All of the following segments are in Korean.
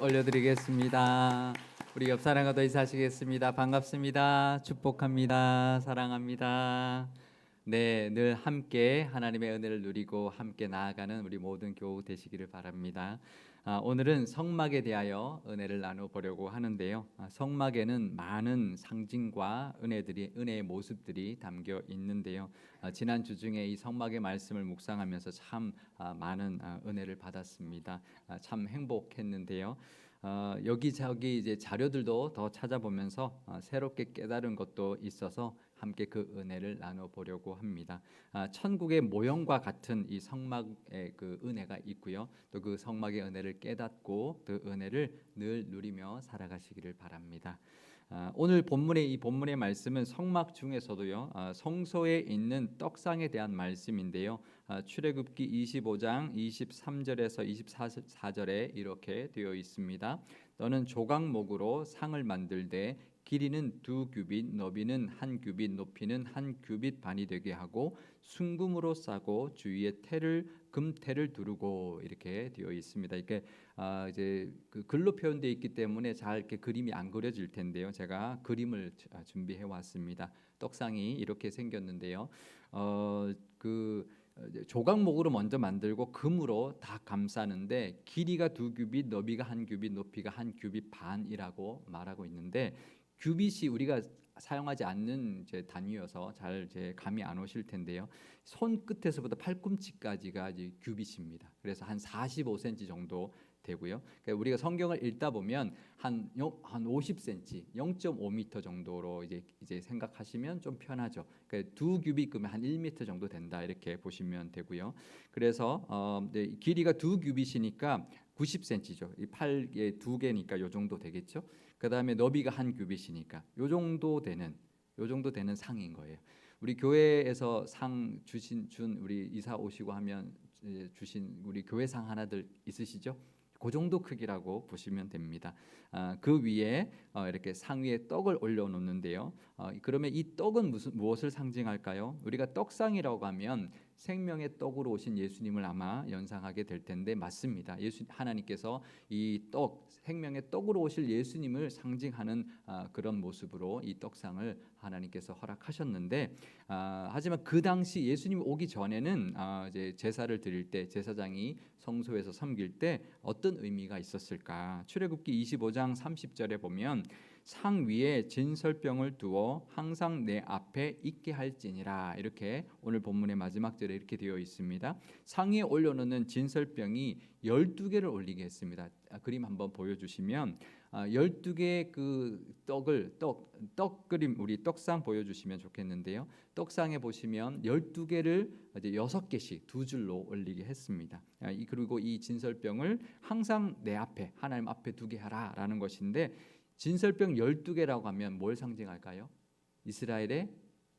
올려드리겠습니다. 우리 옆 사람과 더 인사하시겠습니다. 반갑습니다. 축복합니다. 사랑합니다. 네, 늘 함께 하나님의 은혜를 누리고 함께 나아가는 우리 모든 교우 되시기를 바랍니다. 오늘은 성막에 대하여 은혜를 나눠보려고 하는데요. 성막에는 많은 상징과 은혜의 모습들이 담겨 있는데요. 지난 주 중에 이 성막의 말씀을 묵상하면서 참 많은 은혜를 받았습니다. 참 행복했는데요. 여기저기 이제 자료들도 더 찾아보면서 새롭게 깨달은 것도 있어서 함께 그 은혜를 나눠보려고 합니다. 천국의 모형과 같은 이 성막의 그 은혜가 있고요. 또 그 성막의 은혜를 깨닫고 그 은혜를 늘 누리며 살아가시기를 바랍니다. 오늘 이 본문의 말씀은 성막 중에서도요, 성소에 있는 떡상에 대한 말씀인데요. 출애굽기 25장 23절에서 24절에 이렇게 되어 있습니다. 너는 조각목으로 상을 만들되 길이는 2규빗, 너비는 1규빗, 높이는 1규빗 반이 되게 하고 순금으로 싸고 주위에 금테를 두르고 이렇게 되어 있습니다. 이렇게 이제 그 글로 표현되어 있기 때문에 잘 이렇게 그림이 안 그려질 텐데요. 제가 그림을 준비해 왔습니다. 떡상이 이렇게 생겼는데요. 그 조각목으로 먼저 만들고 금으로 다 감싸는데 길이가 2규빗, 너비가 1규빗, 높이가 1규빗 반이라고 말하고 있는데 규빗이 우리가 사용하지 않는 이제 단위여서 잘 이제 감이 안 오실 텐데요. 손 끝에서부터 팔꿈치까지가 이제 규빗입니다. 그래서 한 45cm 정도 되고요. 그러니까 우리가 성경을 읽다 보면 한 50cm, 0.5m 정도로 이제 생각하시면 좀 편하죠. 그러니까 2규빗 그러면 한 1m 정도 된다 이렇게 보시면 되고요. 그래서 길이가 2규빗이니까 90cm죠. 이 팔에 2개니까 요 정도 되겠죠. 그 다음에 너비가 1규빗이니까 요 정도 되는 상인 거예요. 우리 교회에서 상 준 우리 이사 오시고 하면 주신 우리 교회상 하나들 있으시죠? 그 정도 크기라고 보시면 됩니다. 그 위에 이렇게 상 위에 떡을 올려놓는데요. 그러면 이 떡은 무엇을 상징할까요? 우리가 떡상이라고 하면 생명의 떡으로 오신 예수님을 아마 연상하게 될 텐데 맞습니다. 하나님께서 이 생명의 떡으로 오실 예수님을 상징하는 그런 모습으로 이 떡상을 하나님께서 허락하셨는데 하지만 그 당시 예수님이 오기 전에는 이제 제사를 드릴 때 제사장이 성소에서 섬길 때 어떤 의미가 있었을까? 출애굽기 25장 30절에 보면 상 위에 진설병을 두어 항상 내 앞에 있게 할지니라 이렇게 오늘 본문의 마지막 절에 이렇게 되어 있습니다. 상 위에 올려놓는 진설병이 12개를 올리게 했습니다. 그림 한번 보여주시면 12개의 그 떡 그림 우리 떡상 보여주시면 좋겠는데요. 떡상에 보시면 12개를 이제 6개씩 두 줄로 올리게 했습니다. 그리고 이 진설병을 항상 내 앞에 하나님 앞에 두게 하라라는 것인데 진설병 12개라고 하면 뭘 상징할까요? 이스라엘의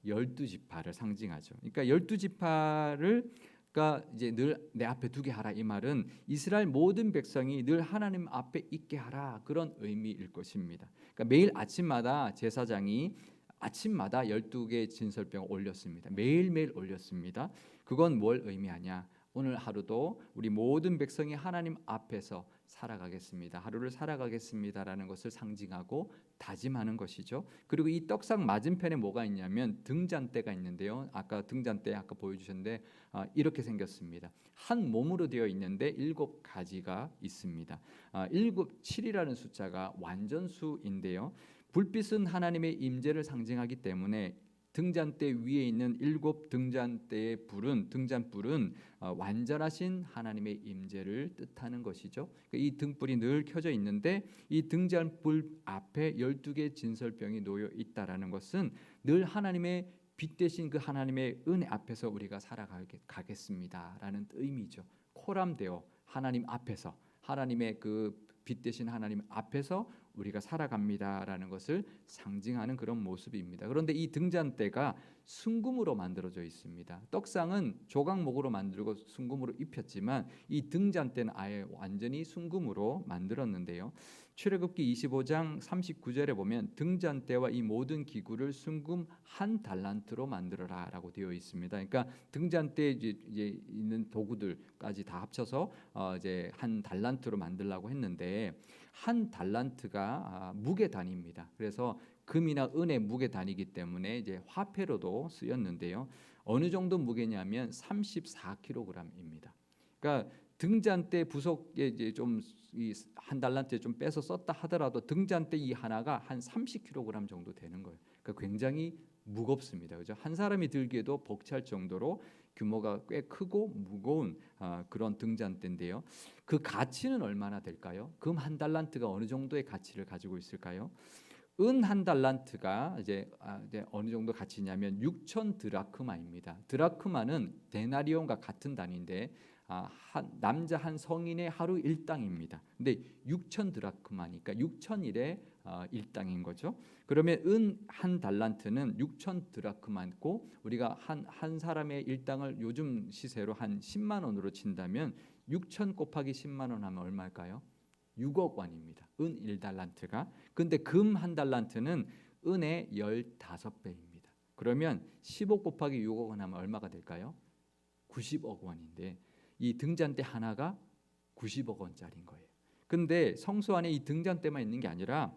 12지파를 상징하죠. 그러니까 12지파를 그러니까 이제 늘 내 앞에 두게 하라 이 말은 이스라엘 모든 백성이 늘 하나님 앞에 있게 하라 그런 의미일 것입니다. 그러니까 매일 아침마다 제사장이 아침마다 12개 진설병을 올렸습니다. 매일매일 올렸습니다. 그건 뭘 의미하냐? 오늘 하루도 우리 모든 백성이 하나님 앞에서 살아가겠습니다. 하루를 살아가겠습니다라는 것을 상징하고 다짐하는 것이죠. 그리고 이 떡상 맞은편에 뭐가 있냐면 등잔대가 있는데요. 등잔대 아까 보여주셨는데 이렇게 생겼습니다. 한 몸으로 되어 있는데 7가지가 있습니다. 7이라는 숫자가 완전수인데요. 불빛은 하나님의 임재를 상징하기 때문에 등잔대 위에 있는 7 등잔불은 완전하신 하나님의 임재를 뜻하는 것이죠. 이 등불이 늘 켜져 있는데 이 등잔불 앞에 12개 진설병이 놓여 있다라는 것은 늘 하나님의 빛 대신 그 하나님의 은혜 앞에서 우리가 살아가겠습니다라는 의미죠. 코람되어 하나님 앞에서 하나님의 그 빛 대신 하나님 앞에서 우리가 살아갑니다라는 것을 상징하는 그런 모습입니다. 그런데 이 등잔대가 순금으로 만들어져 있습니다. 떡상은 조각목으로 만들고 순금으로 입혔지만 이 등잔대는 아예 완전히 순금으로 만들었는데요. 출애굽기 25장 39절에 보면 등잔대와 이 모든 기구를 순금 1달란트로 만들어라라고 되어 있습니다. 그러니까 등잔대에 이제 있는 도구들까지 다 합쳐서 이제 1달란트로 만들라고 했는데 한 달란트가 무게 단위입니다. 그래서 금이나 은의 무게 단위이기 때문에 이제 화폐로도 쓰였는데요. 어느 정도 무게냐면 34kg입니다. 그러니까 등잔대 부속에 이제 좀 한 달란트에 좀 빼서 썼다 하더라도 등잔대 이 하나가 한 30kg 정도 되는 거예요. 그러니까 굉장히 무겁습니다. 그죠? 한 사람이 들기에도 벅찰 정도로 규모가 꽤 크고 무거운 그런 등잔대인데요. 그 가치는 얼마나 될까요? 금 한 달란트가 어느 정도의 가치를 가지고 있을까요? 은 한 달란트가 이제 어느 정도 가치냐면 6천 드라크마입니다. 드라크마는 데나리온과 같은 단위인데 남자 한 성인의 하루 일당입니다. 근데 6천 드라크마니까 6천일의 일당인 거죠. 그러면 은 한 달란트는 6천 드라크마고 우리가 한 사람의 일당을 요즘 시세로 한 10만 원으로 친다면 6천 곱하기 10만 원 하면 얼마일까요? 6억 원입니다. 은 1달란트가. 근데 금 한 달란트는 은의 15배입니다. 그러면 15 곱하기 6억 원 하면 얼마가 될까요? 90억 원인데 이 등잔대 하나가 90억 원짜리인 거예요. 근데 성소 안에 이 등잔대만 있는 게 아니라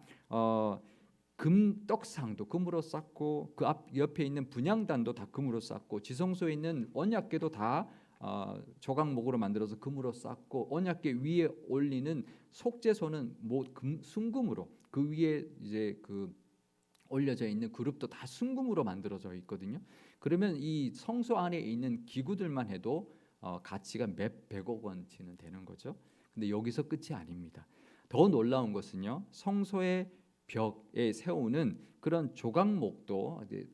금 떡상도 금으로 쌓고 그 옆에 있는 분향단도 다 금으로 쌓고 지성소에 있는 언약궤도 다 조각목으로 만들어서 금으로 쌓고 언약궤 위에 올리는 속죄소는 순금으로 그 위에 이제 그 올려져 있는 그룹도 다 순금으로 만들어져 있거든요. 그러면 이 성소 안에 있는 기구들만 해도 가치가 몇 백억 원치는 되는 거죠. 근데 여기서 끝이 아닙니다. 더 놀라운 것은요. 성소의 벽에 세우는 그런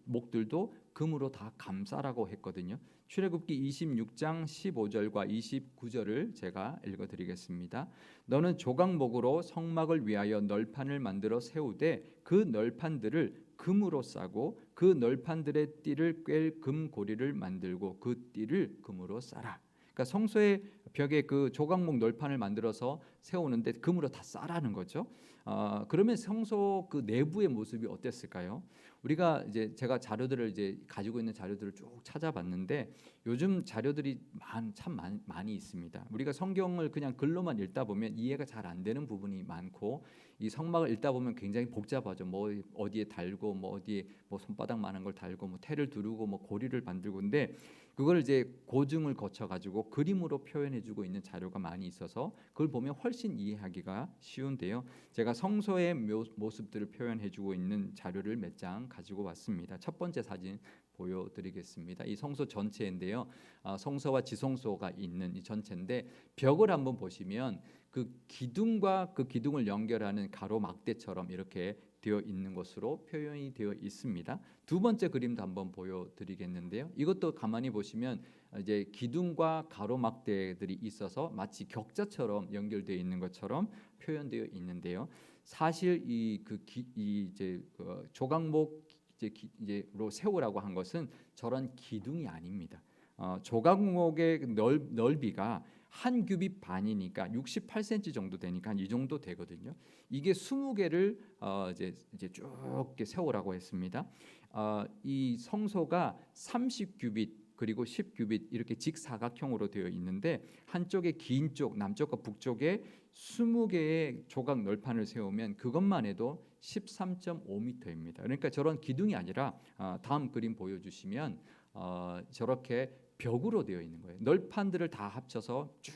목들도 금으로 다 감싸라고 했거든요. 출애굽기 26장 15절과 29절을 제가 읽어드리겠습니다. 너는 조각목으로 성막을 위하여 널판을 만들어 세우되 그 널판들을 금으로 싸고 그 널판들의 띠를 꿰 금고리를 만들고 그 띠를 금으로 싸라. 그러니까 성소의 벽에 그 조각목 널판을 만들어서 세우는데 금으로 다 싸라는 거죠. 그러면 성소 그 내부의 모습이 어땠을까요? 우리가 이제 제가 자료들을 이제 가지고 있는 자료들을 쭉 찾아봤는데 요즘 자료들이 참 많이 있습니다. 우리가 성경을 그냥 글로만 읽다 보면 이해가 잘 안 되는 부분이 많고 이 성막을 읽다 보면 굉장히 복잡하죠. 뭐 어디에 달고 뭐 어디에 뭐 손바닥만한 걸 달고 뭐 테를 두르고 뭐 고리를 만들고 근데 그걸 이제 고증을 거쳐 가지고 그림으로 표현해주고 있는 자료가 많이 있어서 그걸 보면 훨씬 이해하기가 쉬운데요. 제가 성소의 모습들을 표현해주고 있는 자료를 몇 장 가지고 왔습니다. 첫 번째 사진 보여드리겠습니다. 이 성소 전체인데요. 성소와 지성소가 있는 이 전체인데 벽을 한번 보시면 그 기둥과 그 기둥을 연결하는 가로막대처럼 이렇게 되어 있는 것으로 표현이 되어 있습니다. 두 번째 그림도 한번 보여드리겠는데요. 이것도 가만히 보시면 이제 기둥과 가로막대들이 있어서 마치 격자처럼 연결되어 있는 것처럼 표현되어 있는데요. 사실 조각목 이제로 세우라고 한 것은 저런 기둥이 아닙니다. 조각목의 넓이가 한 규빗 반이니까 68cm 정도 되니까 한 이 정도 되거든요. 이게 20개를 이제 쭉 이렇게 세우라고 했습니다. 이 성소가 30규빗 그리고 10규빗 이렇게 직사각형으로 되어 있는데 한쪽에 긴 쪽 남쪽과 북쪽에 20개의 조각 널판을 세우면 그것만 해도 13.5m입니다. 그러니까 저런 기둥이 아니라 다음 그림 보여주시면 저렇게 벽으로 되어 있는 거예요. 널판들을 다 합쳐서 쭉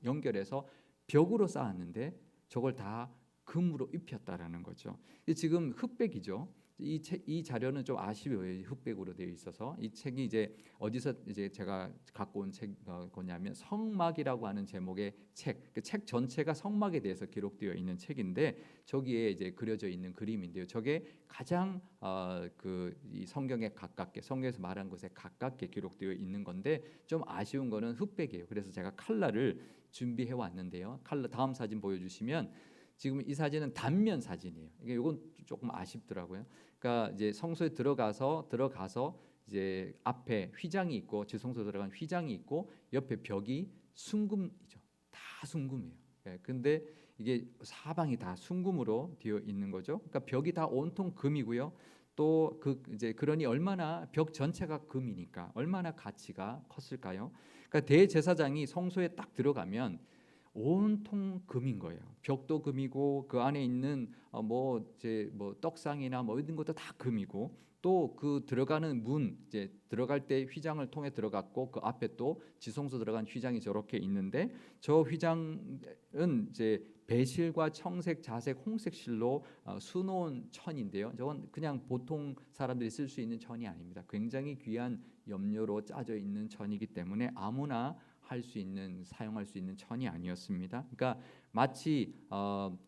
연결해서 벽으로 쌓았는데 저걸 다 금으로 입혔다라는 거죠. 지금 흑백이죠. 이 자료는 좀 아쉬워요. 흑백으로 되어 있어서 이 책이 이제 어디서 이제 제가 갖고 온 책이냐면 성막이라고 하는 제목의 책. 그 책 전체가 성막에 대해서 기록되어 있는 책인데 저기에 이제 그려져 있는 그림인데요. 저게 가장 이 성경에 가깝게 성경에서 말한 것에 가깝게 기록되어 있는 건데 좀 아쉬운 거는 흑백이에요. 그래서 제가 컬러를 준비해 왔는데요. 컬러 다음 사진 보여주시면. 지금 이 사진은 단면 사진이에요. 이게 이건 조금 아쉽더라고요. 그러니까 이제 성소에 들어가서 이제 앞에 휘장이 있고 지성소 들어간 휘장이 있고 옆에 벽이 순금이죠. 다 순금이에요. 근데 이게 사방이 다 순금으로 되어 있는 거죠. 그러니까 벽이 다 온통 금이고요. 또 이제 그러니 얼마나 벽 전체가 금이니까 얼마나 가치가 컸을까요? 그러니까 대제사장이 성소에 딱 들어가면 온통 금인 거예요. 벽도 금이고 그 안에 있는 뭐 떡상이나 뭐 이런 것도 다 금이고, 또 그 들어가는 문, 이제 들어갈 때 휘장을 통해 들어갔고 그 앞에 또 지성소 들어간 휘장이 저렇게 있는데, 저 휘장은 이제 배실과 청색, 자색, 홍색 실로 수놓은 천인데요. 저건 그냥 보통 사람들이 쓸 수 있는 천이 아닙니다. 굉장히 귀한 염료로 짜져 있는 천이기 때문에 아무나 할 수 있는, 사용할 수 있는 천이 아니었습니다. 그러니까 마치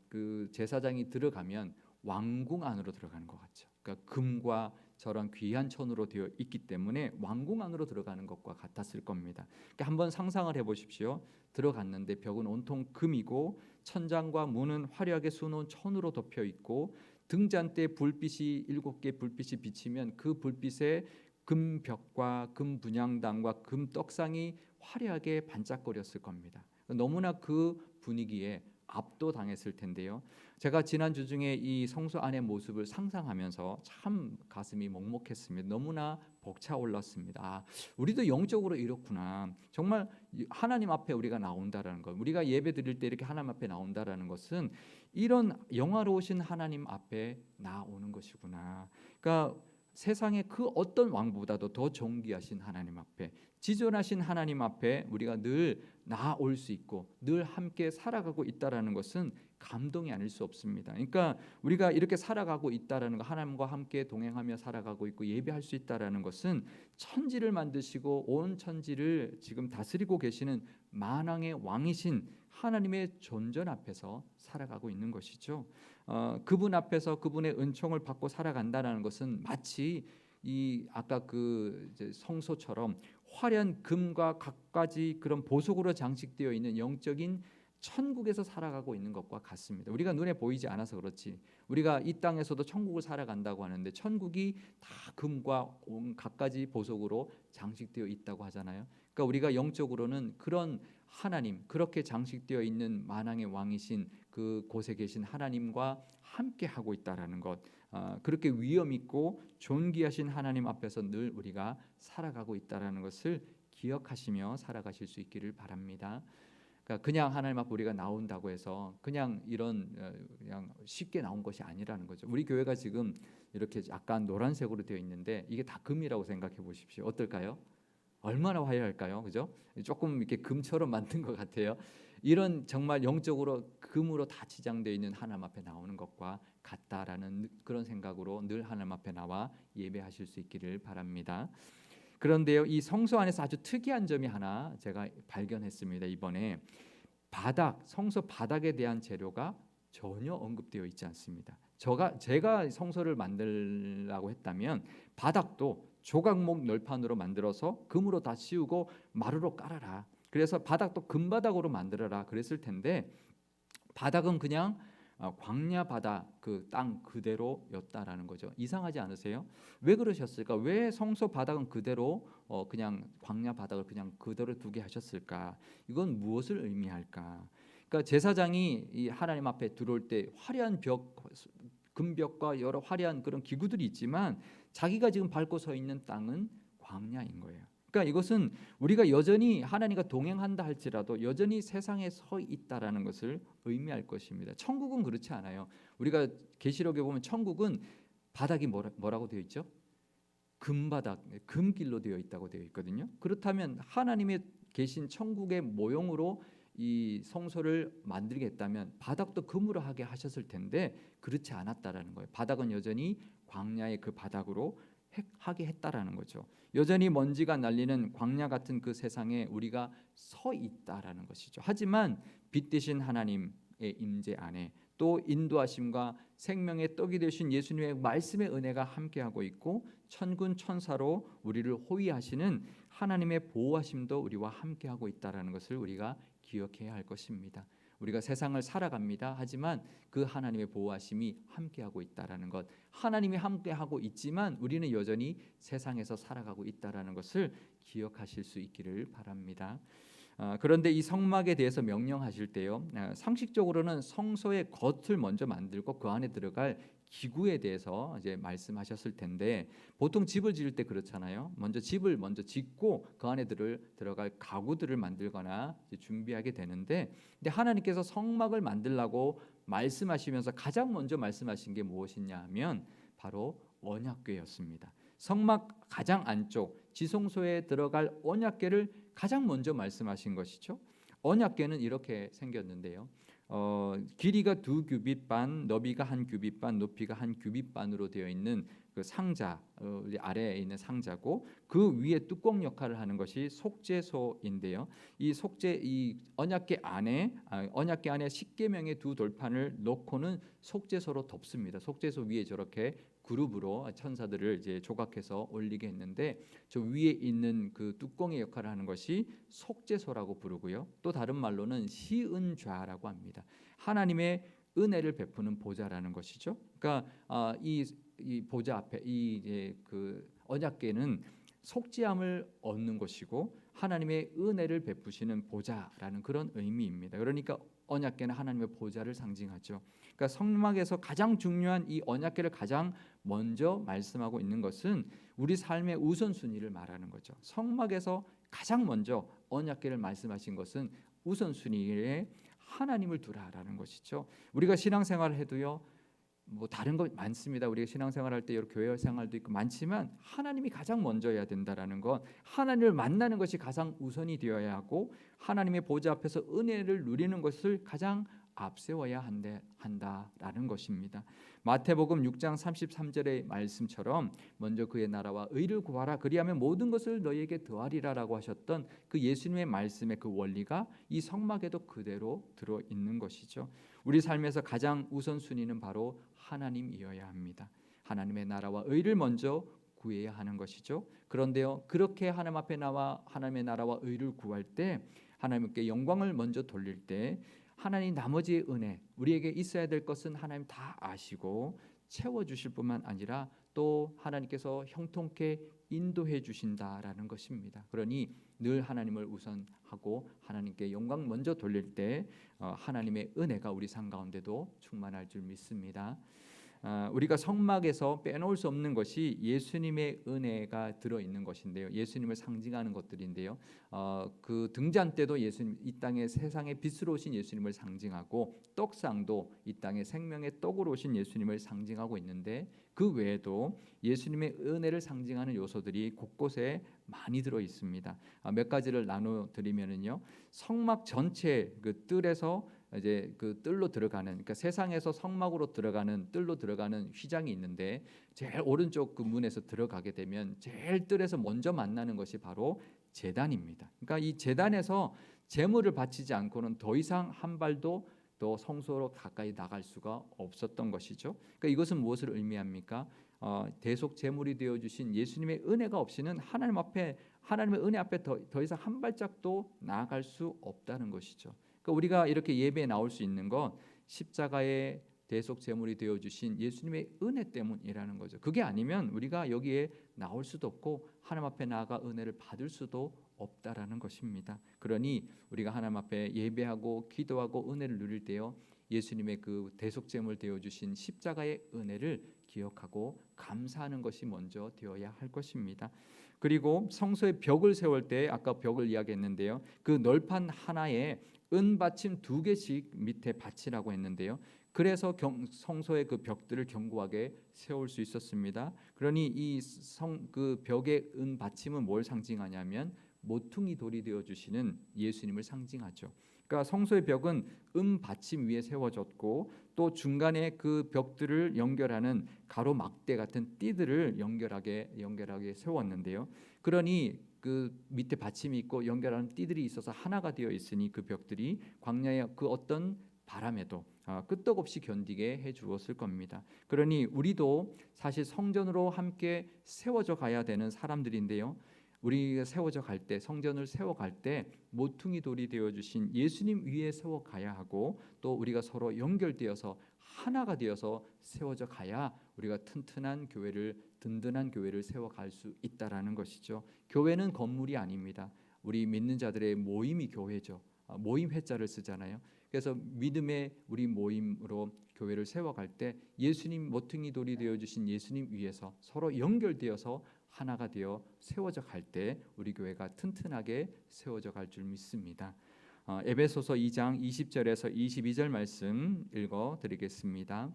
그 제사장이 들어가면 왕궁 안으로 들어가는 것 같죠. 그러니까 금과 저런 귀한 천으로 되어 있기 때문에 왕궁 안으로 들어가는 것과 같았을 겁니다. 그러니까 한번 상상을 해보십시오. 들어갔는데 벽은 온통 금이고 천장과 문은 화려하게 수놓은 천으로 덮여 있고, 등잔대 불빛이 7개 불빛이 비치면 그 불빛에 금벽과 금 분향단과 금 떡상이 화려하게 반짝거렸을 겁니다. 너무나 그 분위기에 압도당했을 텐데요. 제가 지난주 중에 이 성소 안의 모습을 상상하면서 참 가슴이 먹먹했습니다. 너무나 벅차올랐습니다. 아, 우리도 영적으로 이렇구나. 정말 하나님 앞에 우리가 나온다라는 것, 우리가 예배 드릴 때 이렇게 하나님 앞에 나온다라는 것은 이런 영화로우신 하나님 앞에 나오는 것이구나. 그러니까 세상의 그 어떤 왕보다도 더 존귀하신 하나님 앞에, 지존하신 하나님 앞에 우리가 늘 나올 수 있고 늘 함께 살아가고 있다라는 것은 감동이 아닐 수 없습니다. 그러니까 우리가 이렇게 살아가고 있다라는 거, 하나님과 함께 동행하며 살아가고 있고 예배할 수 있다라는 것은 천지를 만드시고 온 천지를 지금 다스리고 계시는 만왕의 왕이신 하나님의 존전 앞에서 살아가고 있는 것이죠. 그분 앞에서 그분의 은총을 받고 살아간다는 것은 마치 이 아까 그 이제 성소처럼 화려한 금과 갖가지 그런 보석으로 장식되어 있는 영적인 천국에서 살아가고 있는 것과 같습니다. 우리가 눈에 보이지 않아서 그렇지, 우리가 이 땅에서도 천국을 살아간다고 하는데 천국이 다 금과 온 갖가지 보석으로 장식되어 있다고 하잖아요. 그러니까 우리가 영적으로는 그런 하나님, 그렇게 장식되어 있는 만왕의 왕이신 그 곳에 계신 하나님과 함께 하고 있다라는 것, 그렇게 위엄 있고 존귀하신 하나님 앞에서 늘 우리가 살아가고 있다라는 것을 기억하시며 살아가실 수 있기를 바랍니다. 그러니까 그냥 하나님 앞에 우리가 나온다고 해서 그냥 이런 그냥 쉽게 나온 것이 아니라는 거죠. 우리 교회가 지금 이렇게 약간 노란색으로 되어 있는데 이게 다 금이라고 생각해 보십시오. 어떨까요? 얼마나 화려할까요? 그죠? 조금 이렇게 금처럼 만든 것 같아요. 이런 정말 영적으로 금으로 다 치장되어 있는 하나님 앞에 나오는 것과 같다라는 그런 생각으로 늘 하나님 앞에 나와 예배하실 수 있기를 바랍니다. 그런데요, 이 성소 안에서 아주 특이한 점이 하나 제가 발견했습니다. 이번에 성소 바닥에 대한 재료가 전혀 언급되어 있지 않습니다. 제가 성소를 만들라고 했다면 바닥도 조각목 널판으로 만들어서 금으로 다 씌우고 마루로 깔아라. 그래서 바닥도 금바닥으로 만들어라 그랬을 텐데, 바닥은 그냥 광야 바다 그 땅 그대로였다라는 거죠. 이상하지 않으세요? 왜 그러셨을까? 왜 성소 바닥은 그대로 그냥 광야 바닥을 그냥 그대로 두게 하셨을까? 이건 무엇을 의미할까? 그러니까 제사장이 이 하나님 앞에 들어올 때 화려한 금벽과 여러 화려한 그런 기구들이 있지만 자기가 지금 밟고 서 있는 땅은 광야인 거예요. 그러니까 이것은 우리가 여전히 하나님과 동행한다 할지라도 여전히 세상에 서 있다라는 것을 의미할 것입니다. 천국은 그렇지 않아요. 우리가 계시록에 보면 천국은 바닥이 뭐라고 되어 있죠? 금바닥, 금길로 되어 있다고 되어 있거든요. 그렇다면 하나님의 계신 천국의 모형으로 이 성소를 만들겠다면 바닥도 금으로 하게 하셨을 텐데 그렇지 않았다라는 거예요. 바닥은 여전히 광야의 그 바닥으로 하게 했다라는 거죠. 여전히 먼지가 날리는 광야 같은 그 세상에 우리가 서 있다라는 것이죠. 하지만 빛 되신 하나님의 임재 안에 또 인도하심과 생명의 떡이 되신 예수님의 말씀의 은혜가 함께하고 있고 천군 천사로 우리를 호위하시는 하나님의 보호하심도 우리와 함께하고 있다라는 것을 우리가 기억해야 할 것입니다. 우리가 세상을 살아갑니다. 하지만 그 하나님의 보호하심이 함께하고 있다라는 것, 하나님이 함께하고 있지만 우리는 여전히 세상에서 살아가고 있다라는 것을 기억하실 수 있기를 바랍니다. 그런데 이 성막에 대해서 명령하실 때요, 상식적으로는 성소의 겉을 먼저 만들고 그 안에 들어갈 기구에 대해서 이제 말씀하셨을 텐데, 보통 집을 지을 때 그렇잖아요. 먼저 집을 먼저 짓고 그 안에 들어갈 가구들을 만들거나 이제 준비하게 되는데, 근데 하나님께서 성막을 만들라고 말씀하시면서 가장 먼저 말씀하신 게 무엇이냐 하면 바로 언약궤였습니다. 성막 가장 안쪽 지성소에 들어갈 언약궤를 가장 먼저 말씀하신 것이죠. 언약궤는 이렇게 생겼는데요. 길이가 2규빗 반, 너비가 1규빗 반, 높이가 1규빗 반으로 되어 있는 그 상자, 아래에 있는 상자고, 그 위에 뚜껑 역할을 하는 것이 속죄소인데요. 이 언약궤 안에 십계명의 두 돌판을 놓고는 속죄소로 덮습니다. 속죄소 위에 저렇게 그룹으로 천사들을 이제 조각해서 올리게 했는데, 저 위에 있는 그 뚜껑의 역할을 하는 것이 속죄소라고 부르고요. 또 다른 말로는 시은좌라고 합니다. 하나님의 은혜를 베푸는 보좌라는 것이죠. 그러니까 이 보좌 앞에 그 언약궤는 속죄함을 얻는 것이고 하나님의 은혜를 베푸시는 보좌라는 그런 의미입니다. 그러니까 언약궤는 하나님의 보좌를 상징하죠. 그러니까 성막에서 가장 중요한 이 언약궤를 가장 먼저 말씀하고 있는 것은 우리 삶의 우선순위를 말하는 거죠. 성막에서 가장 먼저 언약궤를 말씀하신 것은 우선순위에 하나님을 두라라는 것이죠. 우리가 신앙생활을 해도요, 뭐 다른 거 많습니다. 우리가 신앙생활할 때 이렇게 교회 생활도 있고 많지만 하나님이 가장 먼저여야 된다라는 것, 하나님을 만나는 것이 가장 우선이 되어야 하고 하나님의 보좌 앞에서 은혜를 누리는 것을 가장 앞세워야 한다라는 것입니다. 마태복음 6장 33절의 말씀처럼 먼저 그의 나라와 의를 구하라 그리하면 모든 것을 너희에게 더하리라라고 하셨던 그 예수님의 말씀의 그 원리가 이 성막에도 그대로 들어 있는 것이죠. 우리 삶에서 가장 우선순위는 바로 하나님이어야 합니다. 하나님의 나라와 의를 먼저 구해야 하는 것이죠. 그런데요, 그렇게 하나님 앞에 나와 하나님의 나라와 의를 구할 때, 하나님께 영광을 먼저 돌릴 때 하나님 나머지의 은혜, 우리에게 있어야 될 것은 하나님 다 아시고 채워주실 뿐만 아니라 또 하나님께서 형통케 인도해 주신다라는 것입니다. 그러니 늘 하나님을 우선하고 하나님께 영광 먼저 돌릴 때 하나님의 은혜가 우리 삶 가운데도 충만할 줄 믿습니다. 우리가 성막에서 빼놓을 수 없는 것이 예수님의 은혜가 들어있는 것인데요. 예수님을 상징하는 것들인데요. 그 등잔 때도 예수님, 이 땅에 세상의 빛으로 오신 예수님을 상징하고, 떡상도 이 땅에 생명의 떡으로 오신 예수님을 상징하고 있는데, 그 외에도 예수님의 은혜를 상징하는 요소들이 곳곳에 많이 들어 있습니다. 몇 가지를 나눠 드리면은요, 성막 전체 그 뜰에서 이제 그 뜰로 들어가는, 그러니까 세상에서 성막으로 들어가는 뜰로 들어가는 휘장이 있는데, 제일 오른쪽 그 문에서 들어가게 되면 제일 뜰에서 먼저 만나는 것이 바로 제단입니다. 그러니까 이 제단에서 제물을 바치지 않고는 더 이상 한 발도 더 성소로 가까이 나갈 수가 없었던 것이죠. 그러니까 이것은 무엇을 의미합니까? 대속 제물이 되어 주신 예수님의 은혜가 없이는 하나님의 은혜 앞에 더 이상 한 발짝도 나아갈 수 없다는 것이죠. 그러니까 우리가 이렇게 예배에 나올 수 있는 건 십자가의 대속 제물이 되어 주신 예수님의 은혜 때문이라는 거죠. 그게 아니면 우리가 여기에 나올 수도 없고 하나님 앞에 나아가 은혜를 받을 수도 없다라는 것입니다. 그러니 우리가 하나님 앞에 예배하고 기도하고 은혜를 누릴 때요, 예수님의 그 대속 제물 되어 주신 십자가의 은혜를 기억하고 감사하는 것이 먼저 되어야 할 것입니다. 그리고 성소의 벽을 세울 때 아까 벽을 이야기했는데요, 그 널판 하나에 은 받침 2개씩 밑에 받치라고 했는데요, 그래서 성소의 그 벽들을 견고하게 세울 수 있었습니다. 그러니 그 벽의 은 받침은 뭘 상징하냐면 모퉁이 돌이 되어 주시는 예수님을 상징하죠. 그러니까 성소의 벽은 은 받침 위에 세워졌고, 또 중간에 그 벽들을 연결하는 가로막대 같은 띠들을 연결하게 세웠는데요. 그러니 그 밑에 받침이 있고 연결하는 띠들이 있어서 하나가 되어 있으니 그 벽들이 광야의 그 어떤 바람에도 끄떡없이 견디게 해 주었을 겁니다. 그러니 우리도 사실 성전으로 함께 세워져 가야 되는 사람들인데요, 우리가 세워져 갈 때, 성전을 세워갈 때 모퉁이 돌이 되어 주신 예수님 위에 세워 가야 하고, 또 우리가 서로 연결되어서 하나가 되어서 세워져 가야 우리가 든든한 교회를 세워갈 수 있다라는 것이죠. 교회는 건물이 아닙니다. 우리 믿는 자들의 모임이 교회죠. 모임 회자를 쓰잖아요. 그래서 믿음의 우리 모임으로 교회를 세워갈 때 예수님 모퉁이 돌이 되어 주신 예수님 위에서 서로 연결되어서 하나가 되어 세워져 갈 때 우리 교회가 튼튼하게 세워져 갈 줄 믿습니다. 에베소서 2장 20절에서 22절 말씀 읽어 드리겠습니다.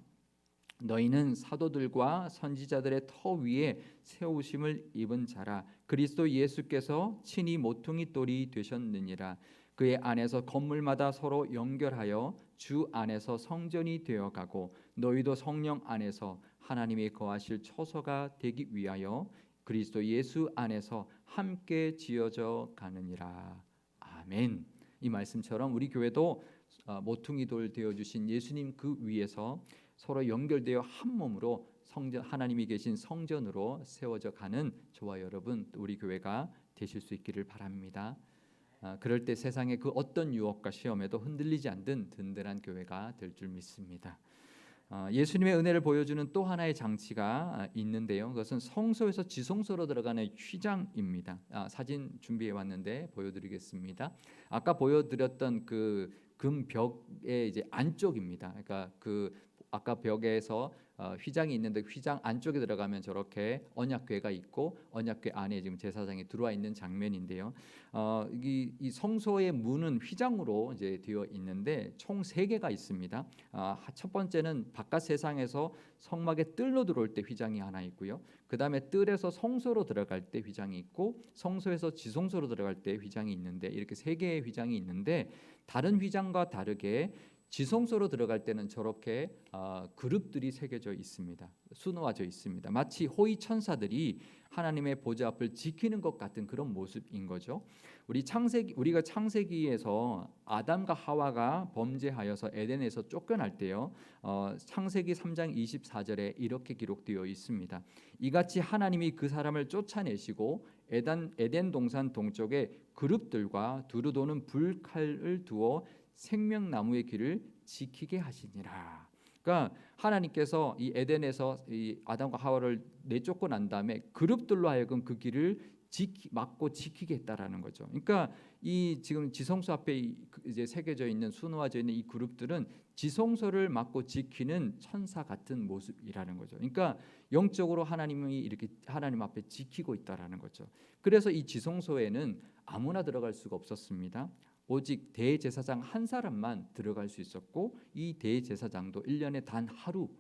너희는 사도들과 선지자들의 터 위에 세우심을 입은 자라. 그리스도 예수께서 친히 모퉁이 돌이 되셨느니라. 그의 안에서 건물마다 서로 연결하여 주 안에서 성전이 되어가고 너희도 성령 안에서 하나님이 거하실 처소가 되기 위하여 그리스도 예수 안에서 함께 지어져 가느니라. 아멘. 이 말씀처럼 우리 교회도 모퉁이 돌 되어 주신 예수님 그 위에서 서로 연결되어 한 몸으로 성전, 하나님이 계신 성전으로 세워져 가는 저와 여러분 우리 교회가 되실 수 있기를 바랍니다. 그럴 때 세상의 그 어떤 유혹과 시험에도 흔들리지 않는 든든한 교회가 될 줄 믿습니다. 예수님의 은혜를 보여주는 또 하나의 장치가 있는데요. 그것은 성소에서 지성소로 들어가는 휘장입니다. 사진 준비해 왔는데 보여드리겠습니다. 아까 보여드렸던 그 금벽의 이제 안쪽입니다. 그러니까 그 아까 벽에서 휘장이 있는데 휘장 안쪽에 들어가면 저렇게 언약궤가 있고 언약궤 안에 지금 제사장이 들어와 있는 장면인데요. 이 성소의 문은 휘장으로 이제 되어 있는데 총 3개가 있습니다. 첫 번째는 바깥 세상에서 성막의 뜰로 들어올 때 휘장이 하나 있고요. 그 다음에 뜰에서 성소로 들어갈 때 휘장이 있고 성소에서 지성소로 들어갈 때 휘장이 있는데 이렇게 3개의 휘장이 있는데 다른 휘장과 다르게 지성소로 들어갈 때는 저렇게 그룹들이 새겨져 있습니다. 수놓아져 있습니다. 마치 호위 천사들이 하나님의 보좌 앞을 지키는 것 같은 그런 모습인 거죠. 우리가 창세기에서 아담과 하와가 범죄하여서 에덴에서 쫓겨날 때요. 창세기 3장 24절에 이렇게 기록되어 있습니다. 이같이 하나님이 그 사람을 쫓아내시고 에덴 동산 동쪽에 그룹들과 두루 도는 불칼을 두어 생명나무의 길을 지키게 하시니라. 그러니까 하나님께서 이 에덴에서 이 아담과 하와를 내쫓고 난 다음에 그룹들로 하여금 그 길을 막고 지키게 했다라는 거죠. 그러니까 이 지금 지성소 앞에 이제 새겨져 있는 수놓아져 있는 이 그룹들은 지성소를 막고 지키는 천사 같은 모습이라는 거죠. 그러니까 영적으로 하나님이 이렇게 하나님 앞에 지키고 있다라는 거죠. 그래서 이 지성소에는 아무나 들어갈 수가 없었습니다. 오직 대제사장 한 사람만 들어갈 수 있었고 이 대제사장도 1년에 단 하루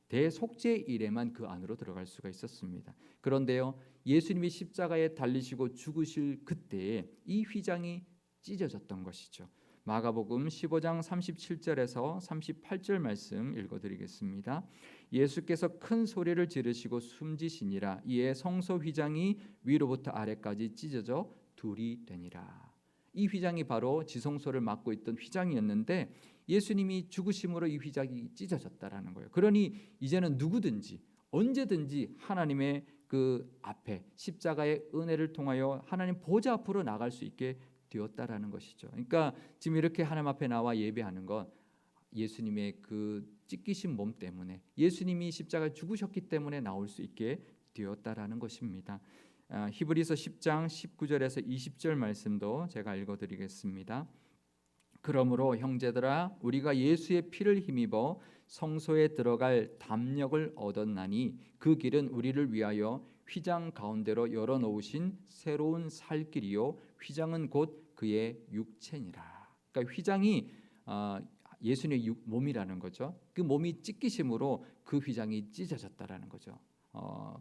대속죄일에만 그 안으로 들어갈 수가 있었습니다. 그런데요, 예수님이 십자가에 달리시고 죽으실 그때에 이 휘장이 찢어졌던 것이죠. 마가복음 15장 37절에서 38절 말씀 읽어드리겠습니다. 예수께서 큰 소리를 지르시고 숨지시니라. 이에 성소 휘장이 위로부터 아래까지 찢어져 둘이 되니라. 이 휘장이 바로 지성소를 막고 있던 휘장이었는데 예수님이 죽으심으로 이 휘장이 찢어졌다라는 거예요. 그러니 이제는 누구든지 언제든지 하나님의 그 앞에 십자가의 은혜를 통하여 하나님 보좌 앞으로 나갈 수 있게 되었다라는 것이죠. 그러니까 지금 이렇게 하나님 앞에 나와 예배하는 건 예수님의 그 찢기신 몸 때문에 예수님이 십자가에 죽으셨기 때문에 나올 수 있게 되었다라는 것입니다. 히브리서 10장 19절에서 20절 말씀도 제가 읽어드리겠습니다. 그러므로 형제들아 우리가 예수의 피를 힘입어 성소에 들어갈 담력을 얻었나니 그 길은 우리를 위하여 휘장 가운데로 열어놓으신 새로운 살 길이요 휘장은 곧 그의 육체니라. 그러니까 휘장이 예수님의 몸이라는 거죠. 그 몸이 찢기심으로 그 휘장이 찢어졌다라는 거죠.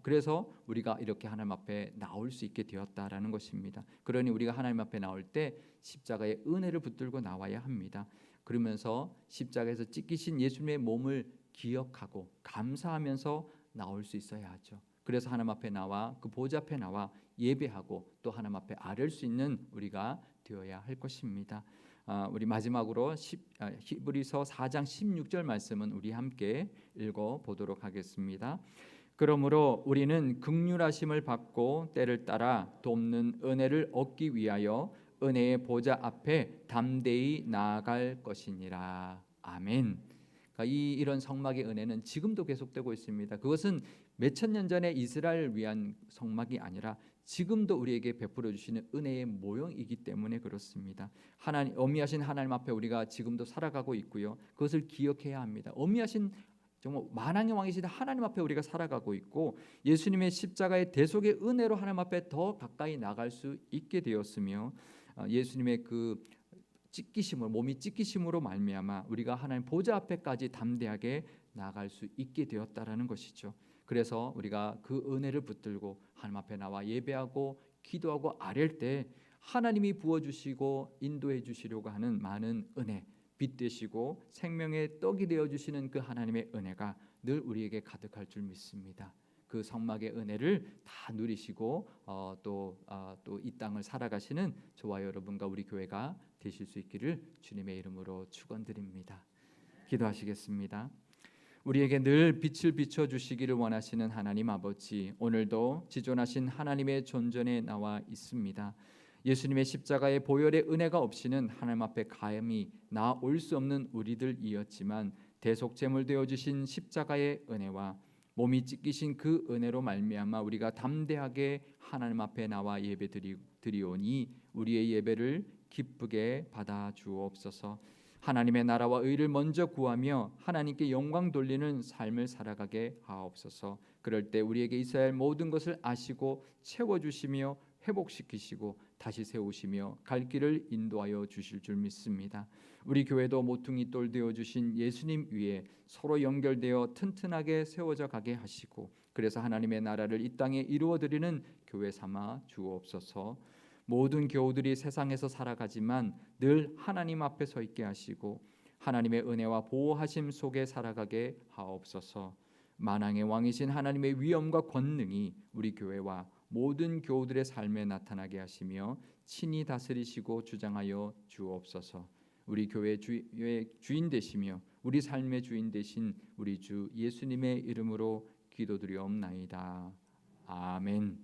그래서 우리가 이렇게 하나님 앞에 나올 수 있게 되었다라는 것입니다. 그러니 우리가 하나님 앞에 나올 때 십자가의 은혜를 붙들고 나와야 합니다. 그러면서 십자가에서 찢기신 예수님의 몸을 기억하고 감사하면서 나올 수 있어야 하죠. 그래서 하나님 앞에 나와 그 보좌 앞에 나와 예배하고 또 하나님 앞에 아뢰을 수 있는 우리가 되어야 할 것입니다. 우리 마지막으로 히브리서 4장 16절 말씀은 우리 함께 읽어 보도록 하겠습니다. 그러므로 우리는 긍휼하심을 받고 때를 따라 돕는 은혜를 얻기 위하여 은혜의 보좌 앞에 담대히 나아갈 것이니라. 아멘. 이런 성막의 은혜는 지금도 계속되고 있습니다. 그것은 몇천 년 전에 이스라엘을 위한 성막이 아니라 지금도 우리에게 베풀어 주시는 은혜의 모형이기 때문에 그렇습니다. 하나님, 엄미하신 하나님 앞에 우리가 지금도 살아가고 있고요. 그것을 기억해야 합니다. 엄미하신 정말 만왕의 왕이신 하나님 앞에 우리가 살아가고 있고, 예수님의 십자가의 대속의 은혜로 하나님 앞에 더 가까이 나갈 수 있게 되었으며, 예수님의 그 찢기심으로, 몸이 찢기심으로 말미암아 우리가 하나님 보좌 앞에까지 담대하게 나갈 수 있게 되었다라는 것이죠. 그래서 우리가 그 은혜를 붙들고 하나님 앞에 나와 예배하고 기도하고 아랠 때 하나님이 부어주시고 인도해 주시려고 하는 많은 은혜, 빛 되시고 생명의 떡이 되어 주시는 그 하나님의 은혜가 늘 우리에게 가득할 줄 믿습니다. 그 성막의 은혜를 다 누리시고 또 이 땅을 살아가시는 저와 여러분과 우리 교회가 되실 수 있기를 주님의 이름으로 축원드립니다. 기도하시겠습니다. 우리에게 늘 빛을 비춰 주시기를 원하시는 하나님 아버지, 오늘도 지존하신 하나님의 존전에 나와 있습니다. 예수님의 십자가의 보혈의 은혜가 없이는 하나님 앞에 감히 나올 수 없는 우리들이었지만, 대속 제물 되어 주신 십자가의 은혜와 몸이 찢기신 그 은혜로 말미암아 우리가 담대하게 하나님 앞에 나와 예배드리오니 우리의 예배를 기쁘게 받아 주옵소서. 하나님의 나라와 의를 먼저 구하며 하나님께 영광 돌리는 삶을 살아가게 하옵소서. 그럴 때 우리에게 있어야 할 모든 것을 아시고 채워주시며 회복시키시고 다시 세우시며 갈 길을 인도하여 주실 줄 믿습니다. 우리 교회도 모퉁이 돌 되어 주신 예수님 위에 서로 연결되어 튼튼하게 세워져 가게 하시고, 그래서 하나님의 나라를 이 땅에 이루어 드리는 교회 삼아 주옵소서. 모든 교우들이 세상에서 살아가지만 늘 하나님 앞에 서 있게 하시고 하나님의 은혜와 보호하심 속에 살아가게 하옵소서. 만왕의 왕이신 하나님의 위엄과 권능이 우리 교회와 모든 교우들의 삶에 나타나게 하시며 친히 다스리시고 주장하여 주옵소서. 우리 교회의 주인 되시며 우리 삶의 주인 되신 우리 주 예수님의 이름으로 기도드리옵나이다. 아멘.